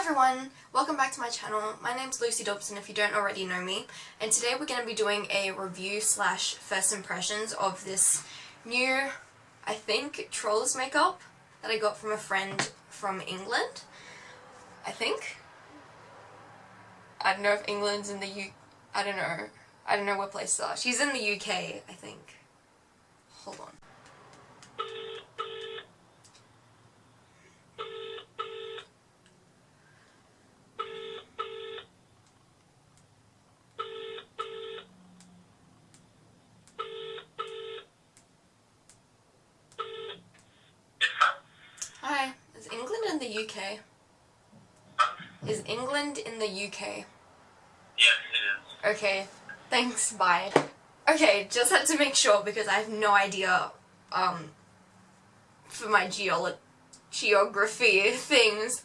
everyone, welcome back to my channel. My name's Lucy Dobson if you don't already know me, and today we're going to be doing a review slash first impressions of this new, I think, Trolls makeup that I got from a friend from England. I think. I don't know if England's in the I don't know what places are. She's in the UK, I think. Hold on. Hi, is England in the UK? Is England in the UK? Yes, it is. Okay, thanks, bye. Okay, just had to make sure because I have no idea, for my geography things.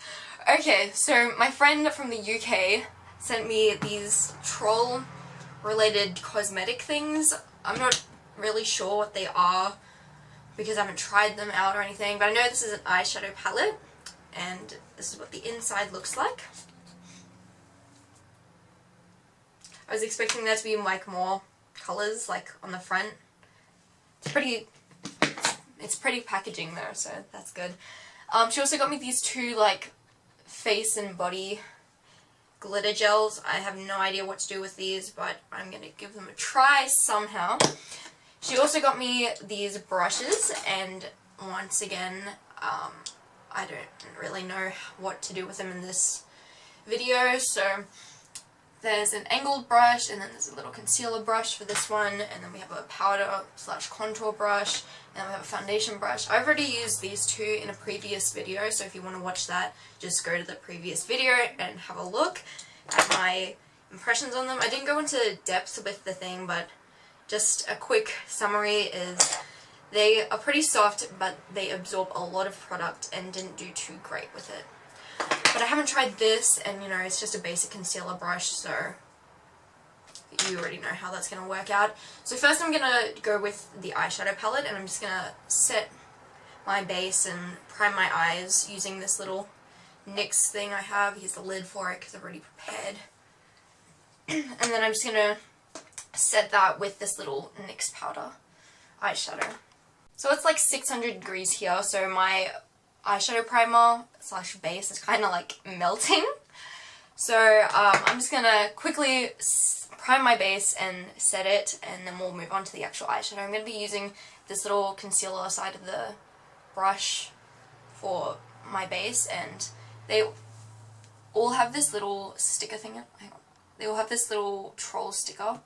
Okay, so my friend from the UK sent me these troll-related cosmetic things. I'm not really sure what they are because I haven't tried them out or anything, but I know this is an eyeshadow palette, and this is what the inside looks like. I was expecting there to be like more colours like on the front. It's pretty packaging though, so that's good. She also got me these two like face and body glitter gels. I have no idea what to do with these, but I'm gonna give them a try somehow. She also got me these brushes, and once again, I don't really know what to do with them in this video, so there's an angled brush, and then there's a little concealer brush for this one, and then we have a powder slash contour brush, and then we have a foundation brush. I've already used these two in a previous video, so if you want to watch that, just go to the previous video and have a look at my impressions on them. I didn't go into depth with the thing, but just a quick summary is they are pretty soft, but they absorb a lot of product and didn't do too great with it. But I haven't tried this, and you know, it's just a basic concealer brush, so you already know how that's going to work out. So first I'm going to go with the eyeshadow palette, and I'm just going to set my base and prime my eyes using this little NYX thing I have. Here's the lid for it because I've already prepared. And then I'm just going to set that with this little NYX powder eyeshadow. So it's like 600 degrees here, so my eyeshadow primer slash base is kind of like melting. So I'm just going to quickly prime my base and set it, and then we'll move on to the actual eyeshadow. I'm going to be using this little concealer side of the brush for my base, and they all have this little sticker thing. Hang on. They all have this little troll sticker.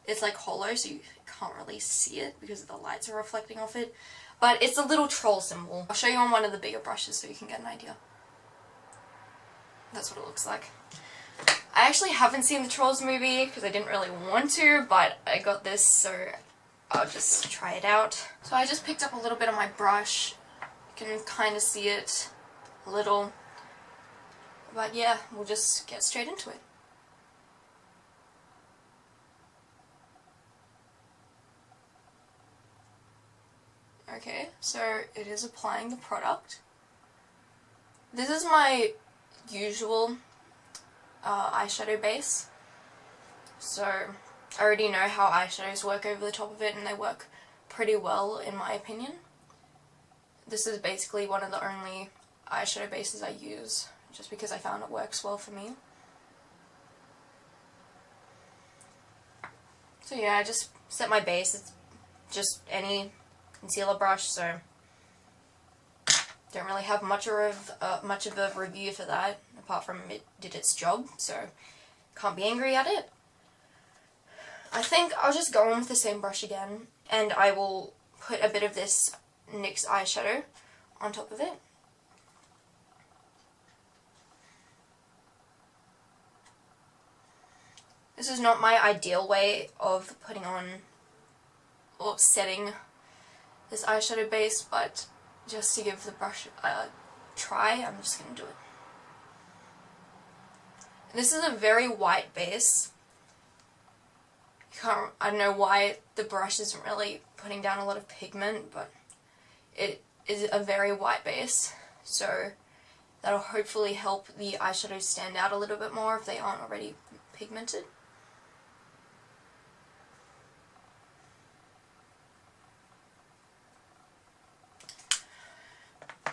It's like hollow, so you can't really see it because the lights are reflecting off it. But it's a little troll symbol. I'll show you on one of the bigger brushes so you can get an idea. That's what it looks like. I actually haven't seen the Trolls movie because I didn't really want to, but I got this, so I'll just try it out. So I just picked up a little bit on my brush. You can kind of see it a little. But yeah, we'll just get straight into it. Okay, so it is applying the product. This is my usual eyeshadow base, so I already know how eyeshadows work over the top of it, and they work pretty well in my opinion. This is basically one of the only eyeshadow bases I use, just because I found it works well for me. So yeah, I just set my base. It's just any concealer brush, so don't really have much of a review for that, apart from it did its job, so can't be angry at it. I think I'll just go on with the same brush again, and I will put a bit of this NYX eyeshadow on top of it. This is not my ideal way of putting on or setting this eyeshadow base, but just to give the brush a try, I'm just going to do it. This is a very white base. I don't know why the brush isn't really putting down a lot of pigment, but it is a very white base, so That'll hopefully help the eyeshadows stand out a little bit more if they aren't already pigmented.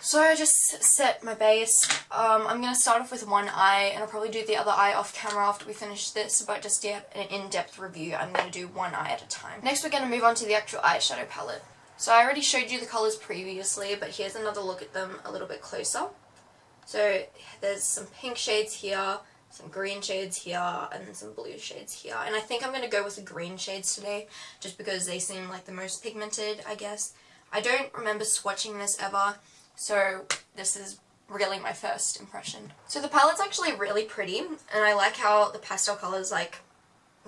So I just set my base. I'm going to start off with one eye, and I'll probably do the other eye off camera after we finish this, but just to get an in-depth review, I'm going to do one eye at a time. Next we're going to move on to the actual eyeshadow palette. So I already showed you the colours previously, but here's another look at them a little bit closer. So there's some pink shades here, some green shades here, and then some blue shades here. And I think I'm going to go with the green shades today, just because they seem like the most pigmented, I guess. I don't remember swatching this ever, so this is really my first impression. So the palette's actually really pretty, and I like how the pastel colours like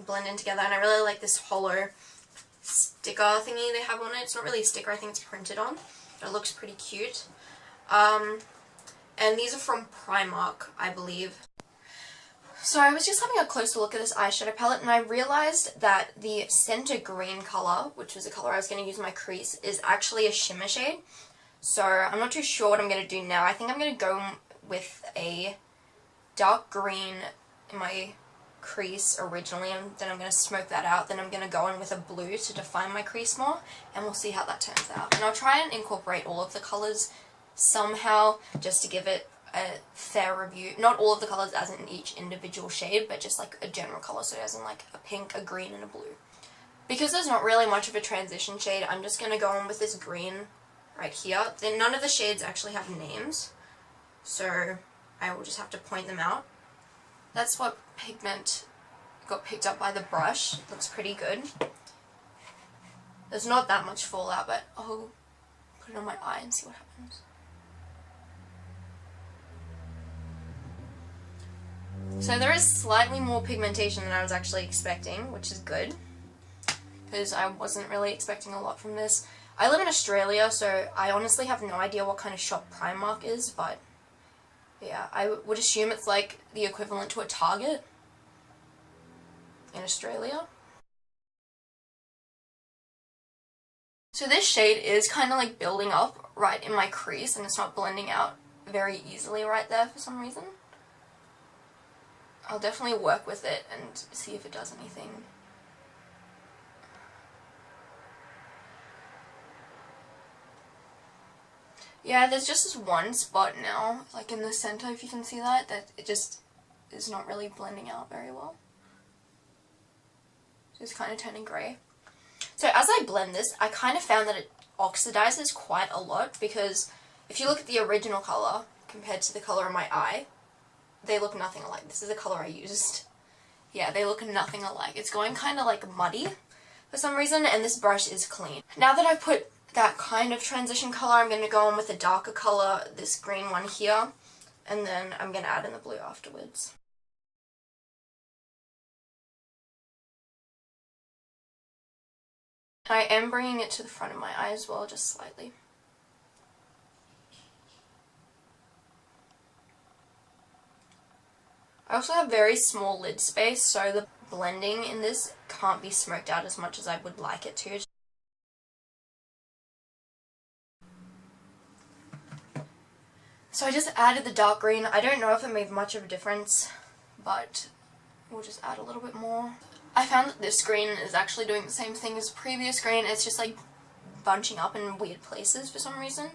blend in together, and I really like this hollow sticker thingy they have on it. It's not really a sticker, I think it's printed on. It looks pretty cute. And these are from Primark, I believe. So I was just having a closer look at this eyeshadow palette, and I realised that the center green colour, which was the colour I was going to use in my crease, is actually a shimmer shade. So I'm not too sure what I'm going to do now. I think I'm going to go with a dark green in my crease originally, and then I'm going to smoke that out. Then I'm going to go in with a blue to define my crease more, and we'll see how that turns out. And I'll try and incorporate all of the colours somehow, just to give it a fair review. Not all of the colours as in each individual shade, but just like a general colour, so as in like a pink, a green, and a blue. Because there's not really much of a transition shade, I'm just going to go in with this green right here. Then none of the shades actually have names, so I will just have to point them out. That's what pigment got picked up by the brush. It looks pretty good. There's not that much fallout, but I'll put it on my eye and see what happens. So there is slightly more pigmentation than I was actually expecting, which is good, because I wasn't really expecting a lot from this. I live in Australia, so I honestly have no idea what kind of shop Primark is, but yeah, I would assume it's like the equivalent to a Target in Australia. So this shade is kind of like building up right in my crease, and it's not blending out very easily right there for some reason. I'll definitely work with it and see if it does anything. Yeah, there's just this one spot now, like in the center, if you can see that, that it just is not really blending out very well. It's kind of turning grey. So as I blend this, I kind of found that it oxidizes quite a lot, because if you look at the original colour compared to the colour of my eye, they look nothing alike. This is the colour I used. Yeah, they look nothing alike. It's going kind of like muddy for some reason, and this brush is clean. Now that I've put that kind of transition colour, I'm going to go on with a darker colour, this green one here, and then I'm going to add in the blue afterwards. I am bringing it to the front of my eye as well, just slightly. I also have very small lid space, so the blending in this can't be smoked out as much as I would like it to. So I just added the dark green. I don't know if it made much of a difference, but we'll just add a little bit more. I found that this green is actually doing the same thing as previous green. It's just like bunching up in weird places for some reason.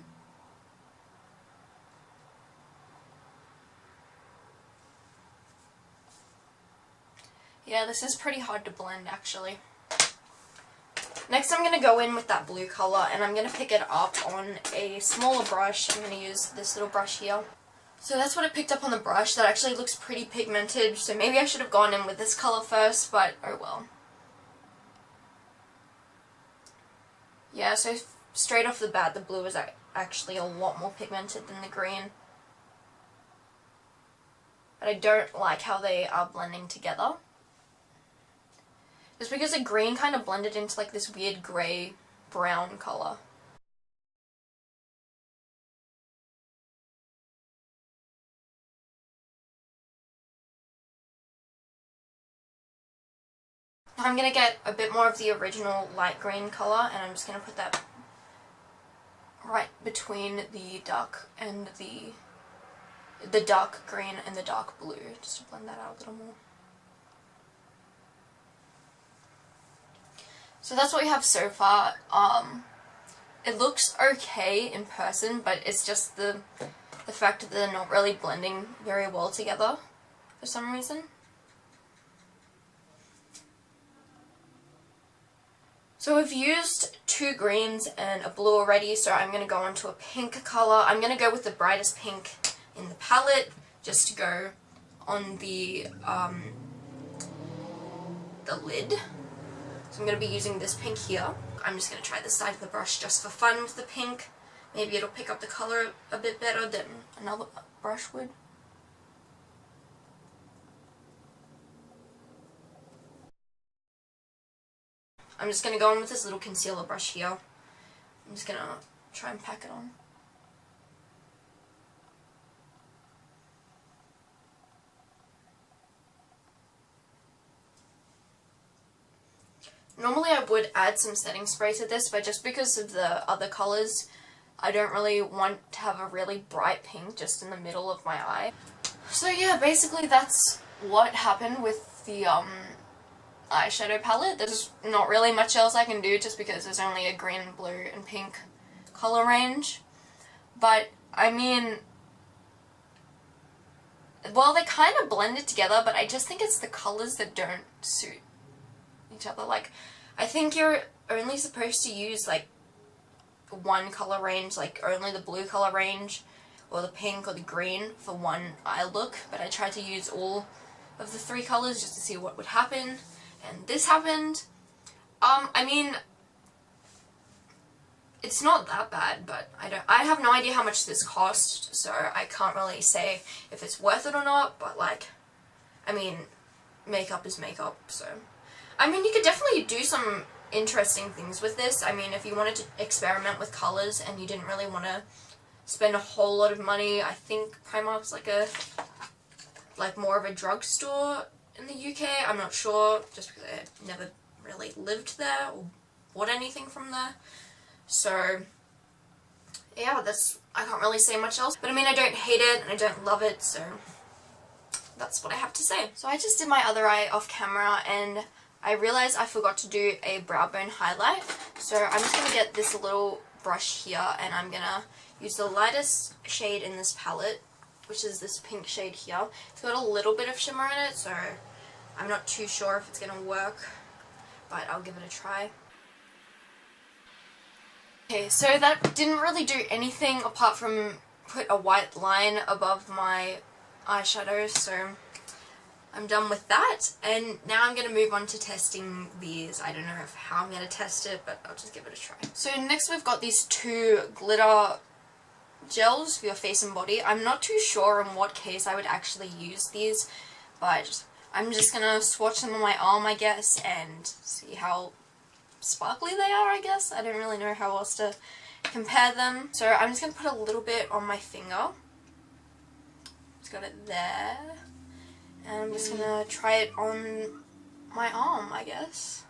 Yeah, this is pretty hard to blend actually. Next I'm going to go in with that blue colour, and I'm going to pick it up on a smaller brush. I'm going to use this little brush here. So that's what I picked up on the brush. That actually looks pretty pigmented, so maybe I should have gone in with this colour first, but oh well. Yeah, so straight off the bat the blue is actually a lot more pigmented than the green. But I don't like how they are blending together. Just because the green kind of blended into like this weird grey brown colour. I'm going to get a bit more of the original light green colour, and I'm just going to put that right between the dark and the the dark green and the dark blue, just to blend that out a little more. So that's what we have so far. It looks okay in person, but it's just the fact that they're not really blending very well together for some reason. So we've used 2 greens and a blue already, so I'm going to go on to a pink colour. I'm going to go with the brightest pink in the palette, just to go on the lid. So I'm going to be using this pink here. I'm just going to try the side of the brush just for fun with the pink. Maybe it'll pick up the colour a bit better than another brush would. I'm just going to go in with this little concealer brush here. I'm just going to try and pack it on. Normally I would add some setting spray to this, but just because of the other colours, I don't really want to have a really bright pink just in the middle of my eye. So yeah, basically that's what happened with the eyeshadow palette. There's not really much else I can do just because there's only a green, blue and pink colour range. But, I mean, well, they kind of blended together, but I just think it's the colours that don't suit each other. Like, I think you're only supposed to use, like, one colour range, like only the blue colour range, or the pink or the green for one eye look, but I tried to use all of the 3 colours just to see what would happen. And this happened. I mean, it's not that bad, but I have no idea how much this cost, so I can't really say if it's worth it or not, but like, I mean, makeup is makeup, so. I mean, you could definitely do some interesting things with this. I mean, if you wanted to experiment with colours and you didn't really want to spend a whole lot of money, I think Primark's like more of a drugstore in the UK. I'm not sure, just because I never really lived there or bought anything from there. So yeah, I can't really say much else. But I mean, I don't hate it and I don't love it, so that's what I have to say. So I just did my other eye off camera and I realized I forgot to do a brow bone highlight. So I'm just going to get this little brush here and I'm going to use the lightest shade in this palette, which is this pink shade here. It's got a little bit of shimmer in it, so I'm not too sure if it's going to work, but I'll give it a try. Okay, so that didn't really do anything apart from put a white line above my eyeshadow, so I'm done with that. And now I'm going to move on to testing these. I don't know how I'm going to test it, but I'll just give it a try. So next we've got these 2 glitter gels for your face and body. I'm not too sure in what case I would actually use these, but I'm just going to swatch them on my arm, I guess, and see how sparkly they are, I guess. I don't really know how else to compare them. So I'm just going to put a little bit on my finger. Just got it there. And I'm just going to try it on my arm, I guess.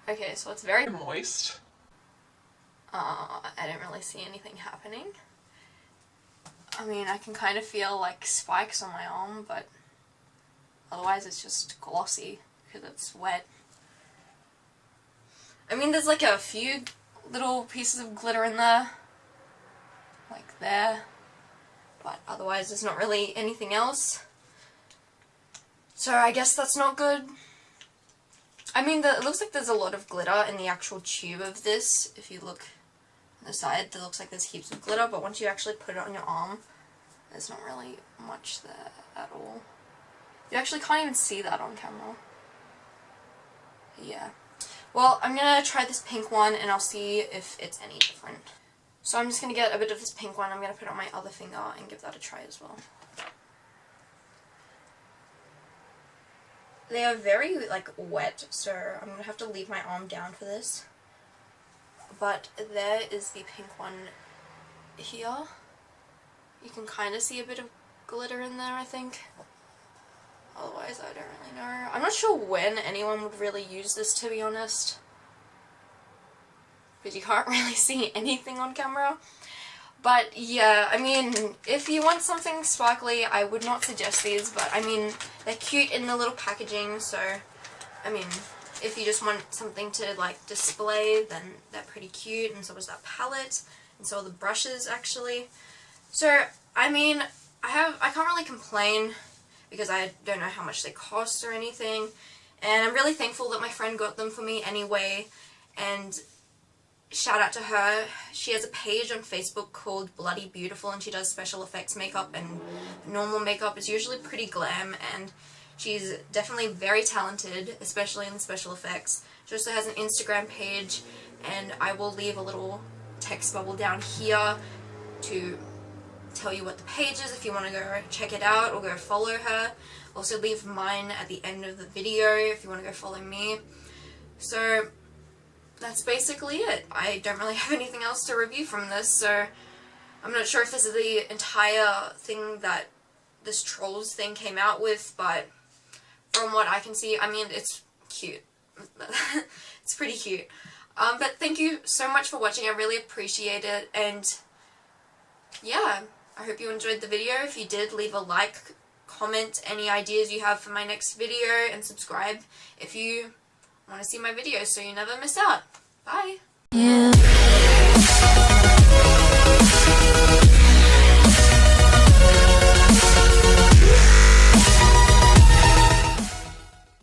Okay, so it's very moist. I don't really see anything happening. I mean, I can kind of feel like spikes on my arm, but otherwise it's just glossy because it's wet. I mean, there's like a few little pieces of glitter in there, like there, but otherwise there's not really anything else. So I guess that's not good. I mean, it looks like there's a lot of glitter in the actual tube of this. If you look on the side, it looks like there's heaps of glitter, but once you actually put it on your arm, there's not really much there at all. You actually can't even see that on camera. Yeah. Well, I'm gonna try this pink one and I'll see if it's any different. So I'm just gonna get a bit of this pink one, I'm gonna put it on my other finger and give that a try as well. They are very, like, wet, so I'm gonna have to leave my arm down for this. But there is the pink one here. You can kind of see a bit of glitter in there, I think. Otherwise, I don't really know. I'm not sure when anyone would really use this, to be honest. Because you can't really see anything on camera. But yeah, I mean, if you want something sparkly, I would not suggest these, but I mean, they're cute in the little packaging, so, I mean, if you just want something to, like, display, then they're pretty cute, and so is that palette, and so are the brushes, actually. So, I mean, I can't really complain, because I don't know how much they cost or anything, and I'm really thankful that my friend got them for me anyway, and shout out to her. She has a page on Facebook called Bloody Beautiful, and she does special effects makeup, and normal makeup is usually pretty glam, and she's definitely very talented, especially in the special effects. She also has an Instagram page, and I will leave a little text bubble down here to tell you what the page is if you want to go check it out or go follow her. Also leave mine at the end of the video if you want to go follow me. So that's basically it. I don't really have anything else to review from this, so I'm not sure if this is the entire thing that this Trolls thing came out with, but from what I can see, I mean, it's cute. It's pretty cute. But thank you so much for watching. I really appreciate it, and yeah, I hope you enjoyed the video. If you did, leave a like, comment any ideas you have for my next video, and subscribe if you want to see my videos so you never miss out. Bye! Yeah.